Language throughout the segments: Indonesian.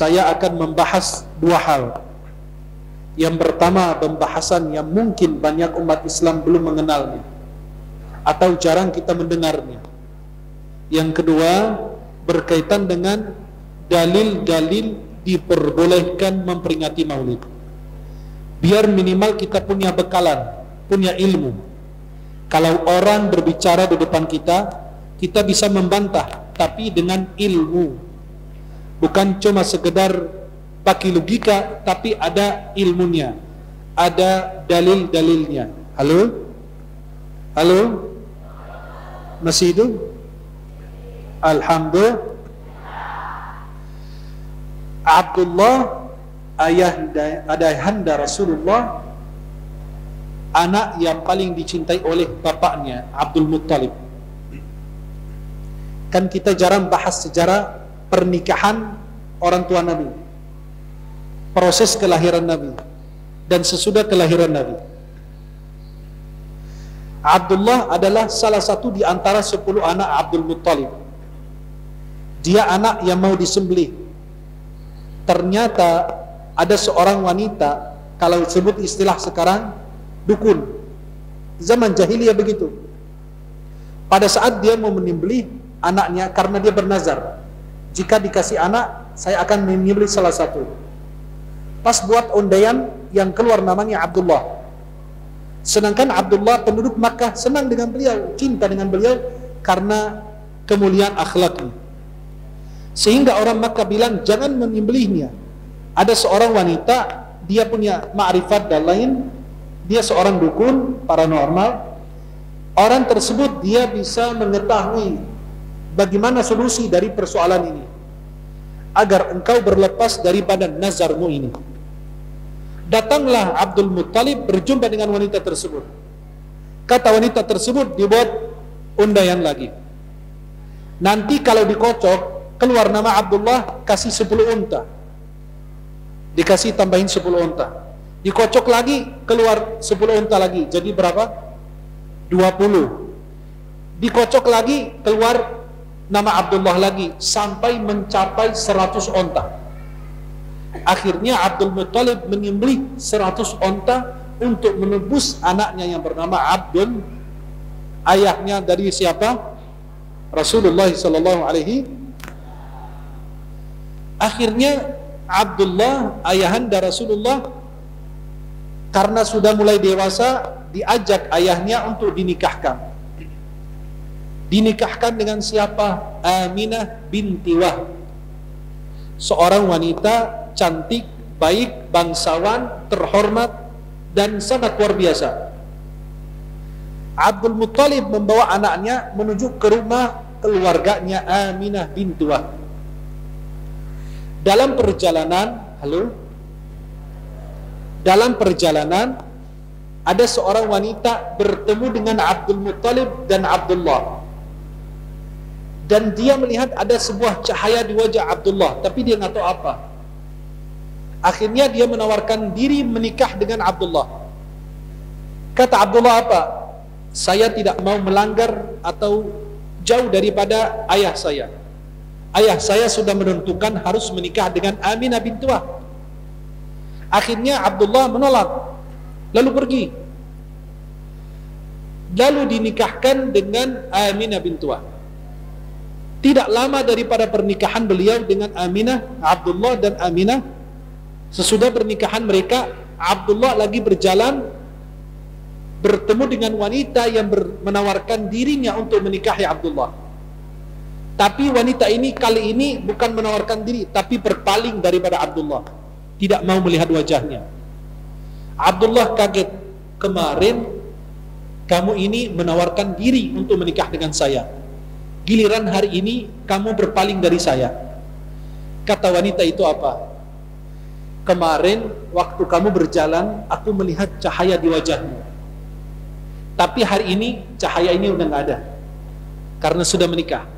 saya akan membahas dua hal. Yang pertama, pembahasan yang mungkin banyak umat Islam belum mengenalnya atau jarang kita mendengarnya. Yang kedua, berkaitan dengan dalil-dalil diperbolehkan memperingati Maulid. Biar minimal kita punya bekalan, punya ilmu. Kalau orang berbicara di depan kita, kita bisa membantah, tapi dengan ilmu. Bukan cuma sekedar pakai logika, tapi ada ilmunya, ada dalil-dalilnya. Halo? Halo? Masih hidup? Alhamdulillah. Abdullah, ayahanda Rasulullah, anak yang paling dicintai oleh bapaknya, Abdul Muttalib. Kan kita jarang bahas sejarah pernikahan orang tua Nabi, proses kelahiran Nabi, dan sesudah kelahiran Nabi. Abdullah adalah salah satu di antara 10 anak Abdul Muttalib. Dia anak yang mau disembelih. Ternyata ada seorang wanita, kalau sebut istilah sekarang, dukun. Zaman jahiliyah begitu. Pada saat dia mau menyembelih anaknya, karena dia bernazar, jika dikasih anak, saya akan menyembelih salah satu. Pas buat undian, yang keluar namanya Abdullah. Sedangkan Abdullah penduduk Makkah senang dengan beliau, cinta dengan beliau karena kemuliaan akhlaknya. Sehingga orang Makkah bilang jangan menyembelihnya. Ada seorang wanita, dia punya ma'rifat dan lain, dia seorang dukun paranormal. Orang tersebut dia bisa mengetahui bagaimana solusi dari persoalan ini agar engkau berlepas daripada nazarmu ini. Datanglah Abdul Muttalib berjumpa dengan wanita tersebut. Kata wanita tersebut, dibuat undian lagi. Nanti kalau dikocok keluar nama Abdullah, kasih 10 unta. Dikasih tambahin 10 unta. Dikocok lagi, keluar 10 unta lagi. Jadi berapa? 20. Dikocok lagi, keluar nama Abdullah lagi, sampai mencapai 100 unta. Akhirnya Abdul Muttalib menyembelih 100 unta untuk menebus anaknya yang bernama Abdul, ayahnya dari siapa? Rasulullah sallallahu alaihi. Akhirnya Abdullah, ayahanda Rasulullah, karena sudah mulai dewasa, diajak ayahnya untuk dinikahkan. Dinikahkan dengan siapa? Aminah binti Wahb, seorang wanita cantik, baik, bangsawan, terhormat, dan sangat luar biasa. Abdul Muttalib membawa anaknya menuju ke rumah keluarganya Aminah binti Wahb. Dalam perjalanan, dalam perjalanan ada seorang wanita bertemu dengan Abdul Muttalib dan Abdullah. Dan dia melihat ada sebuah cahaya di wajah Abdullah, tapi dia nggak tahu apa. Akhirnya dia menawarkan diri menikah dengan Abdullah. Kata Abdullah apa? Saya tidak mau melanggar atau jauh daripada ayah saya. Ayah saya sudah menentukan harus menikah dengan Aminah binti Wahb. Akhirnya Abdullah menolak, lalu pergi. Lalu dinikahkan dengan Aminah binti Wahb. Tidak lama daripada pernikahan beliau dengan Aminah, Abdullah dan Aminah, sesudah pernikahan mereka, Abdullah lagi berjalan bertemu dengan wanita yang menawarkan dirinya untuk menikahi Abdullah. Tapi wanita ini kali ini bukan menawarkan diri, tapi berpaling daripada Abdullah, tidak mau melihat wajahnya. Abdullah kaget, kemarin kamu ini menawarkan diri untuk menikah dengan saya, giliran hari ini kamu berpaling dari saya. Kata wanita itu apa? Kemarin waktu kamu berjalan, aku melihat cahaya di wajahmu, tapi hari ini cahaya ini udah nggak ada karena sudah menikah.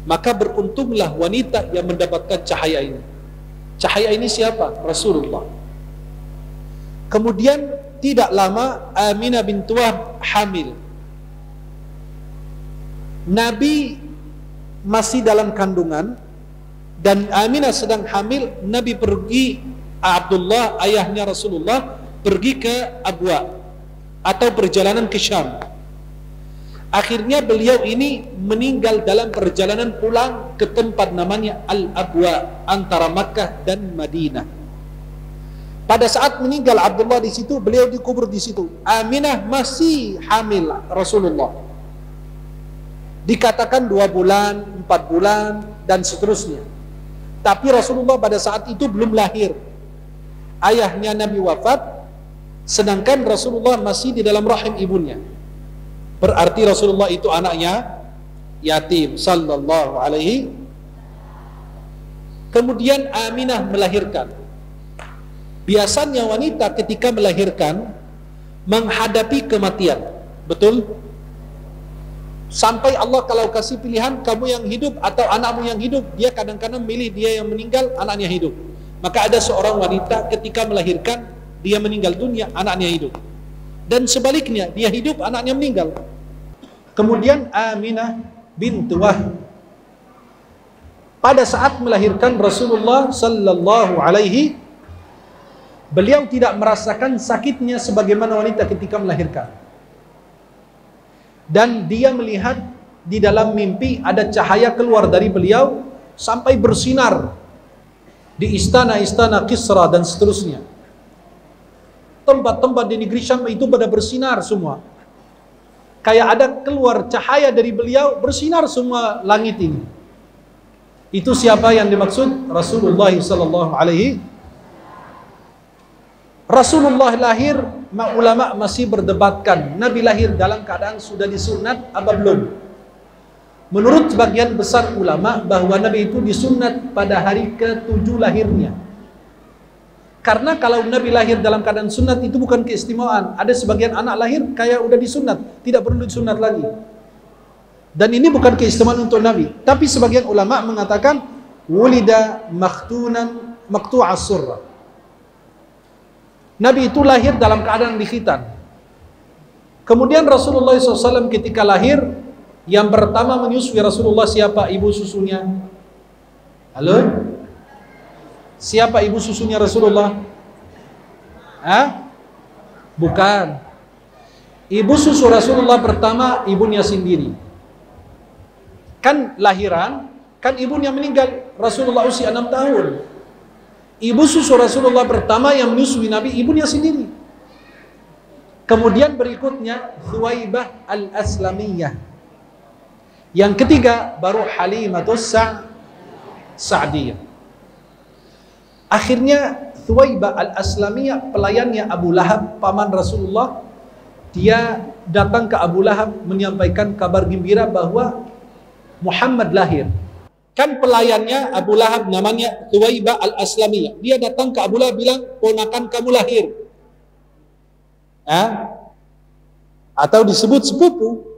Maka beruntunglah wanita yang mendapatkan cahaya ini. Cahaya ini siapa? Rasulullah. Kemudian tidak lama Aminah binti Wahb hamil. Nabi masih dalam kandungan, Dan Aminah sedang hamil, Nabi pergi, Abdullah ayahnya Rasulullah pergi ke Abwa atau perjalanan ke Syam. Akhirnya beliau ini meninggal dalam perjalanan pulang ke tempat namanya Al-Abwa antara Makkah dan Madinah. Pada saat meninggal Abdullah di situ, beliau dikubur di situ. Aminah masih hamil Rasulullah. Dikatakan 2 bulan, 4 bulan dan seterusnya. Tapi Rasulullah pada saat itu belum lahir. Ayahnya Nabi wafat, sedangkan Rasulullah masih di dalam rahim ibunya. Berarti Rasulullah itu anaknya yatim sallallahu alaihi. Kemudian Aminah melahirkan. Biasanya wanita ketika melahirkan menghadapi kematian. Betul? Sampai Allah kalau kasih pilihan, kamu yang hidup atau anakmu yang hidup, dia kadang-kadang milih dia yang meninggal, anaknya hidup. Maka ada seorang wanita ketika melahirkan, dia meninggal dunia, anaknya hidup. Dan sebaliknya, dia hidup, anaknya meninggal. Kemudian Aminah bintu Wahb pada saat melahirkan Rasulullah sallallahu alaihi, beliau tidak merasakan sakitnya sebagaimana wanita ketika melahirkan. Dan dia melihat di dalam mimpi ada cahaya keluar dari beliau sampai bersinar di istana-istana Kisra dan seterusnya. Tempat-tempat di negeri Syam itu pada bersinar semua. Kayak ada keluar cahaya dari beliau, bersinar semua langit ini. Itu siapa yang dimaksud? Rasulullah sallallahu alaihi. Rasulullah lahir, ulama masih berdebatkan, Nabi lahir dalam keadaan sudah disunat apa belum? Menurut sebagian besar ulama bahwa Nabi itu disunat pada hari ke-7 lahirnya. Karena kalau Nabi lahir dalam keadaan sunat itu bukan keistimewaan. Ada sebagian anak lahir kayak udah disunat, tidak perlu disunat lagi. Dan ini bukan keistimewaan untuk Nabi. Tapi sebagian ulama mengatakan wulida makhtunan maqtu'as surra. Nabi itu lahir dalam keadaan dikhitan. Kemudian Rasulullah SAW ketika lahir, yang pertama menyusui Rasulullah siapa? Ibu susunya. Halo? Siapa ibu susunya Rasulullah? Hah? Bukan. Ibu susu Rasulullah pertama ibunya sendiri. Kan lahiran, kan ibunya meninggal. Rasulullah usia 6 tahun. Ibu susu Rasulullah pertama yang menyusui Nabi ibunya sendiri. Kemudian berikutnya Thuwaibah al-Aslamiyah. Yang ketiga baru Halimatus Sa'diyah. Akhirnya Thuwaibah al-Aslamiyah, pelayannya Abu Lahab, paman Rasulullah, dia datang ke Abu Lahab menyampaikan kabar gembira bahwa Muhammad lahir. Kan pelayannya Abu Lahab namanya Thuwaibah al-Aslamiyah. Dia datang ke Abu Lahab bilang, ponakan kamu lahir. Atau disebut sepupu.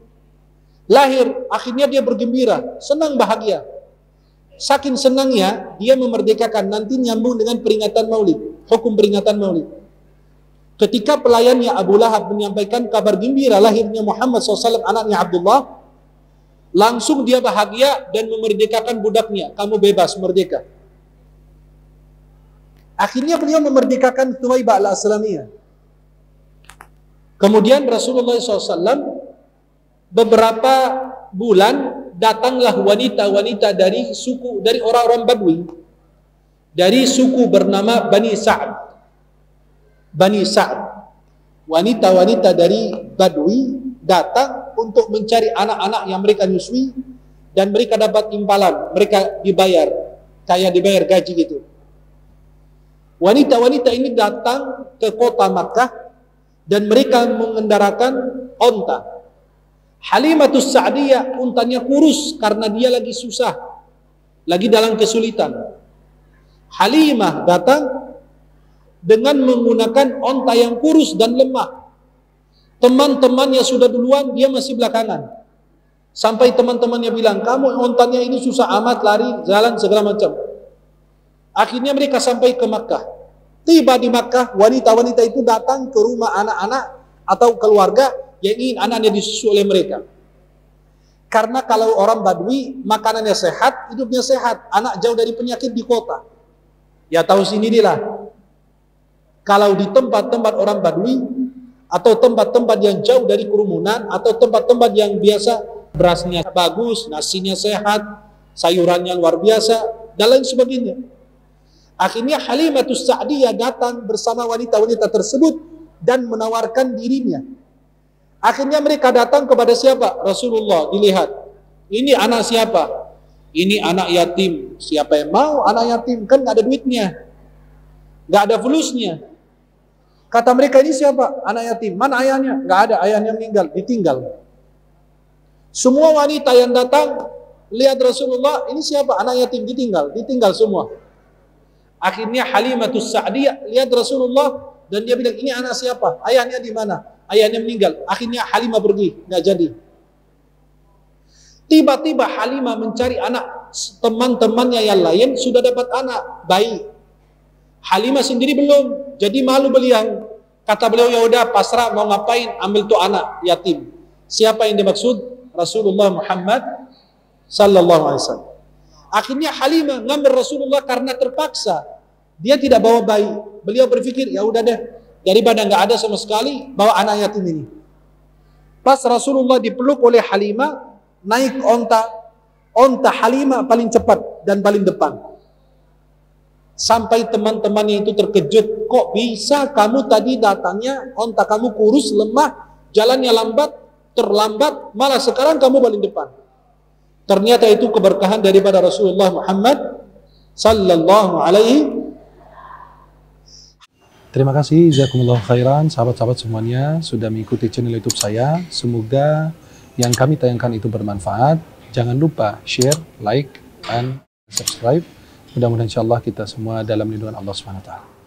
Lahir, akhirnya dia bergembira, senang bahagia. Saking senangnya, dia memerdekakan, nanti nyambung dengan peringatan Maulid, hukum peringatan Maulid. Ketika pelayannya Abu Lahab menyampaikan kabar gembira lahirnya Muhammad SAW, anaknya Abdullah, langsung dia bahagia dan memerdekakan budaknya. Kamu bebas, merdeka. Akhirnya beliau memerdekakan Thuwaibah al-Aslamiyah. Kemudian Rasulullah SAW beberapa bulan datanglah wanita-wanita dari suku, dari orang-orang Badui, dari suku bernama Bani Sa'ad. Bani Sa'ad, wanita-wanita dari Badui datang untuk mencari anak-anak yang mereka nyusui, dan mereka dapat imbalan, mereka dibayar, kayak dibayar gaji gitu. Wanita-wanita ini datang ke kota Makkah dan mereka mengendarakan onta. Halimatus Sa'diyah untanya kurus karena dia lagi susah, lagi dalam kesulitan. Halimah datang dengan menggunakan onta yang kurus dan lemah. Teman-temannya sudah duluan, dia masih belakangan. Sampai teman-temannya bilang, kamu ontanya ini susah amat, lari, jalan, segala macam. Akhirnya mereka sampai ke Makkah. Tiba di Makkah, wanita-wanita itu datang ke rumah anak-anak atau keluarga yang ingin anaknya disusui oleh mereka. Karena kalau orang Badui makanannya sehat, hidupnya sehat, anak jauh dari penyakit di kota. Ya tahu sini lah. Kalau di tempat-tempat orang Badui atau tempat-tempat yang jauh dari kerumunan atau tempat-tempat yang biasa berasnya bagus, nasinya sehat, sayurannya luar biasa dan lain sebagainya. Akhirnya Halimatus Sa'diyah datang bersama wanita-wanita tersebut dan menawarkan dirinya. Akhirnya mereka datang kepada siapa? Rasulullah. Dilihat, ini anak siapa? Ini anak yatim. Siapa yang mau anak yatim? Kan gak ada duitnya, gak ada fulusnya. Kata mereka, ini siapa? Anak yatim. Mana ayahnya? Gak ada, ayahnya meninggal, ditinggal. Semua wanita yang datang lihat Rasulullah, ini siapa? Anak yatim, ditinggal semua. Akhirnya Halimatus Sa'diyah lihat Rasulullah dan dia bilang, ini anak siapa? Ayahnya di mana? Ayahnya meninggal. Akhirnya Halimah pergi, nggak jadi. Tiba-tiba Halimah mencari anak, teman-temannya yang lain sudah dapat anak bayi. Halimah sendiri belum, jadi malu beliau. Kata beliau, ya udah pasrah, mau ngapain? Ambil tuh anak yatim. Siapa yang dimaksud? Rasulullah Muhammad sallallahu alaihi wasallam. Akhirnya Halimah ngambil Rasulullah karena terpaksa. Dia tidak bawa bayi. Beliau berpikir, ya udah deh, daripada nggak ada sama sekali, bawa anak yatim ini. Pas Rasulullah dipeluk oleh Halimah, naik onta Halimah paling cepat dan paling depan. Sampai teman-temannya itu terkejut, kok bisa kamu tadi datangnya, onta kamu kurus, lemah, jalannya terlambat, malah sekarang kamu paling depan. Ternyata itu keberkahan daripada Rasulullah Muhammad sallallahu alaihi. Terima kasih, jazakumullah khairan, sahabat-sahabat semuanya sudah mengikuti channel YouTube saya. Semoga yang kami tayangkan itu bermanfaat. Jangan lupa share, like, dan subscribe. Mudah-mudahan insyaAllah kita semua dalam lindungan Allah SWT.